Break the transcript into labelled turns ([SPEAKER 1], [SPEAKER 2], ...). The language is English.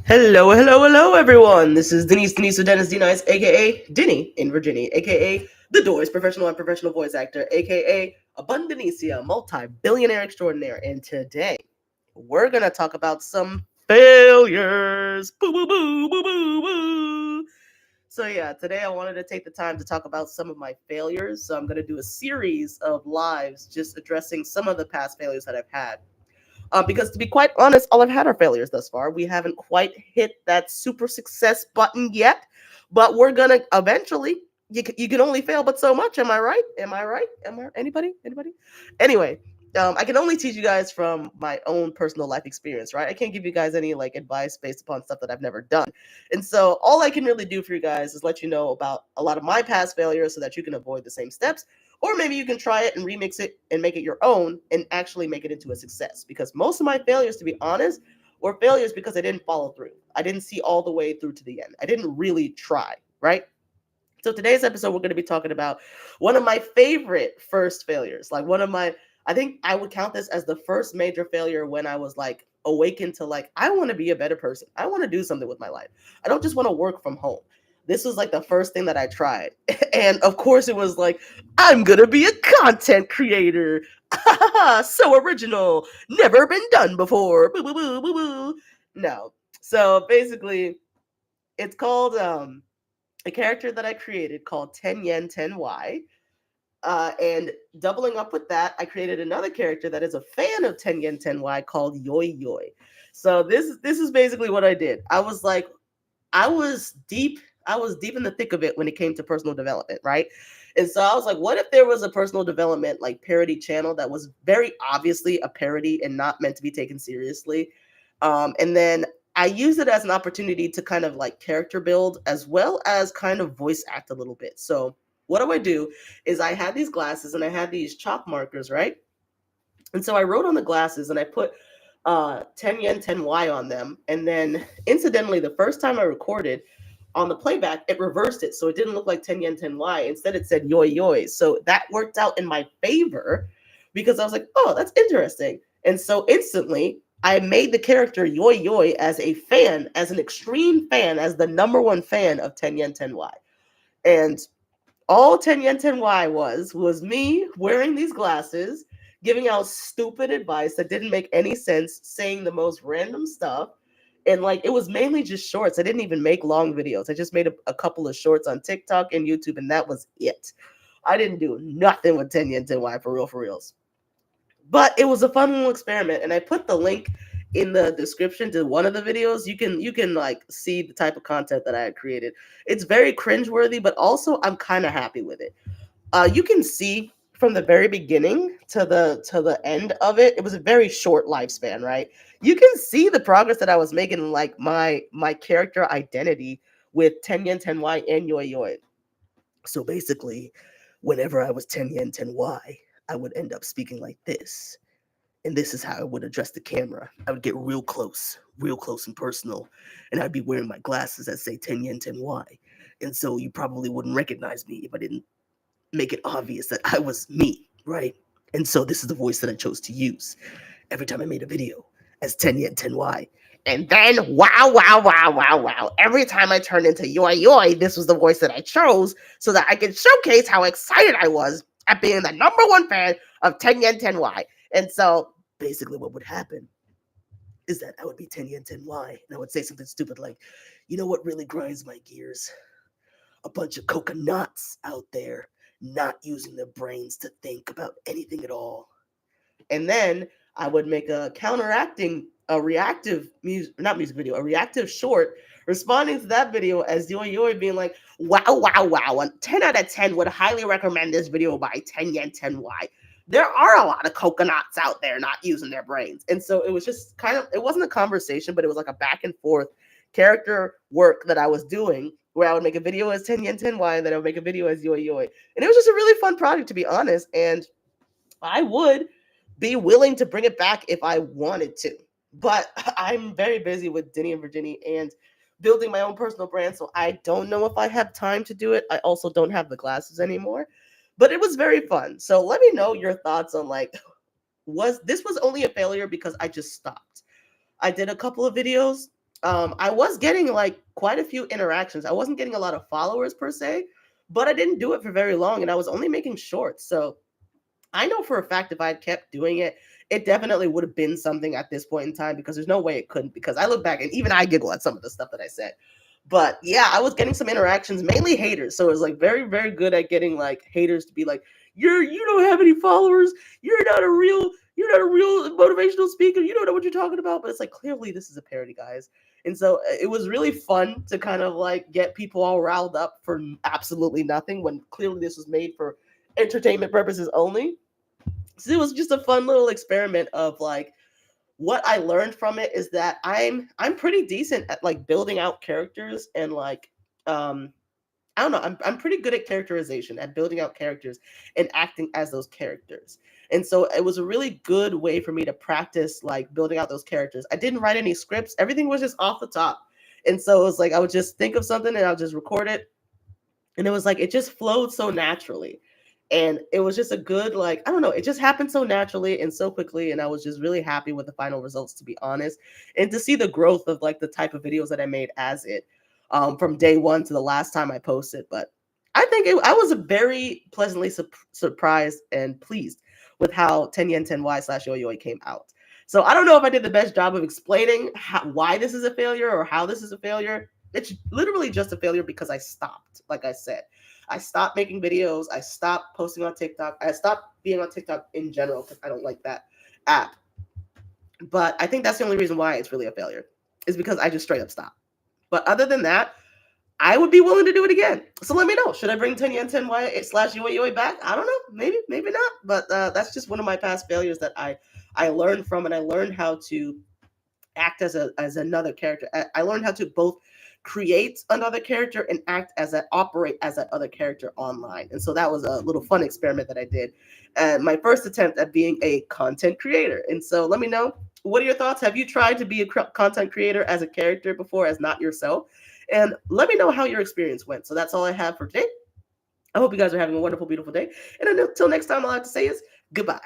[SPEAKER 1] Hello, everyone. This is Denise with Dennis D. Nice, aka Denny in Virginia, aka The Doors, professional and professional voice actor, aka Abundanicia, multi-billionaire extraordinaire. And today, we're going to talk about some failures. Boo, boo, boo, boo, boo, boo. So, yeah, today I wanted to take the time to talk about some of my failures. So, I'm going to do a series of lives just addressing some of the past failures that I've had. Because to be quite honest, all I've had are failures thus far. We haven't quite hit that super success button yet, but we're gonna eventually. You can only fail but so much. Am I right? Am I right? Am I anybody? Anyway, I can only teach you guys from my own personal life experience, right? I can't give you guys any like advice based upon stuff that I've never done. And so all I can really do for you guys is let you know about a lot of my past failures so that you can avoid the same steps. Or maybe you can try it and remix it and make it your own and actually make it into a success. Because most of my failures, to be honest, were failures because I didn't follow through. I didn't see all the way through to the end. I didn't really try, right? So today's episode, we're going to be talking about one of my favorite first failures. Like I think I would count this as the first major failure when I was like awakened to like, I want to be a better person. I want to do something with my life. I don't just want to work from home. This was like the first thing that I tried. And of course, it was like, I'm going to be a content creator. So original. Never been done before. Boo, boo, boo, boo, boo. No. So basically, it's called a character that I created called tenyentenwhy. And doubling up with that, I created another character that is a fan of tenyentenwhy called yoiyoi. So this is basically what I did. I was deep in the thick of it when it came to personal development, right? And so I was like, what if there was a personal development like parody channel that was very obviously a parody and not meant to be taken seriously? And then I use it as an opportunity to kind of like character build as well as kind of voice act a little bit. So what I do is I had these glasses and I had these chalk markers, right? And so I wrote on the glasses and I put 10 yen 10y on them. And then incidentally, the first time I recorded on the playback, it reversed it. So it didn't look like 10 yen 10y. Instead, it said yoiyoi. So that worked out in my favor because I was like, oh, that's interesting. And so instantly, I made the character yoiyoi as a fan, as an extreme fan, as the number one fan of 10 yen 10y. And all tenyentenwhy was me wearing these glasses, giving out stupid advice that didn't make any sense, saying the most random stuff. And like it was mainly just shorts. I didn't even make long videos. I just made a couple of shorts on TikTok and YouTube, and that was it. I didn't do nothing with tenyentenwhy for reals. But it was a fun little experiment, and I put the link in the description to one of the videos. You can like see the type of content that I had created. It's very cringeworthy, but also I'm kind of happy with it. You can see from the very beginning to the end of it. It was a very short lifespan, right? You can see the progress that I was making in like my character identity with Tenyen Tenwai and Yoi Yoi. So basically, whenever I was Tenyen Tenwai, I would end up speaking like this. And this is how I would address the camera. I would get real close and personal, and I'd be wearing my glasses that say Tenyen Tenwai. And so you probably wouldn't recognize me if I didn't make it obvious that I was me, right? And so this is the voice that I chose to use every time I made a video as tenyentenwhy. And then, wow. Every time I turned into yoiyoi, this was the voice that I chose so that I could showcase how excited I was at being the number one fan of tenyentenwhy. And so basically what would happen is that I would be tenyentenwhy and I would say something stupid like, you know what really grinds my gears? A bunch of coconuts out there not using their brains to think about anything at all. And then I would make a reactive not music video, a reactive short responding to that video as Yoi being like, wow. And 10 out of 10 would highly recommend this video by 10 yen 10y. There are a lot of coconuts out there not using their brains. And so it was just kind of, it wasn't a conversation, but it was like a back and forth character work that I was doing where I would make a video as 10 yen 10y and then I would make a video as Yoi. And it was just a really fun project, to be honest. And I would be willing to bring it back if I wanted to. But I'm very busy with Denny and Virginia and building my own personal brand. So I don't know if I have time to do it. I also don't have the glasses anymore. But it was very fun. So let me know your thoughts on like, was only a failure because I just stopped. I did a couple of videos I was getting like quite a few interactions. I wasn't getting a lot of followers per se, but I didn't do it for very long, and I was only making shorts. So I know for a fact if I had kept doing it, it definitely would have been something at this point in time, because there's no way it couldn't. Because I look back and even I giggle at some of the stuff that I said. But yeah, I was getting some interactions, mainly haters. So it was like very, very good at getting like haters to be like, you don't have any followers. You're not a real motivational speaker. You don't know what you're talking about. But it's like, clearly this is a parody, guys. And so it was really fun to kind of like get people all riled up for absolutely nothing, when clearly this was made for entertainment purposes only. So it was just a fun little experiment of like, what I learned from it is that I'm pretty decent at like building out characters, and like um I don't know, I'm pretty good at characterization, at building out characters and acting as those characters. And so it was a really good way for me to practice like building out those characters. I didn't write any scripts. Everything was just off the top. And so it was like I would just think of something and I'll just record it, and it was like it just flowed so naturally, and it was just a good, like, I don't know, it just happened so naturally and so quickly, and I was just really happy with the final results, to be honest, and to see the growth of like the type of videos that I made as it, from day one to the last time I posted. But I was very pleasantly surprised and pleased with how tenyentenwhy slash yoiyoi came out. So I don't know if I did the best job of explaining why this is a failure or how this is a failure. It's literally just a failure because I stopped. Like I said, I stopped making videos. I stopped posting on TikTok. I stopped being on TikTok in general because I don't like that app. But I think that's the only reason why it's really a failure, is because I just straight up stopped. But other than that, I would be willing to do it again. So let me know. Should I bring tenyentenwhy slash yoiyoi back? I don't know. Maybe, maybe not. But that's just one of my past failures that I learned from, and I learned how to act as another character. I learned how to both create another character and act as operate as that other character online. And so that was a little fun experiment that I did. My first attempt at being a content creator. And so let me know, what are your thoughts? Have you tried to be a content creator as a character before, as not yourself? And let me know how your experience went. So that's all I have for today. I hope you guys are having a wonderful, beautiful day. And until next time, all I have to say is goodbye.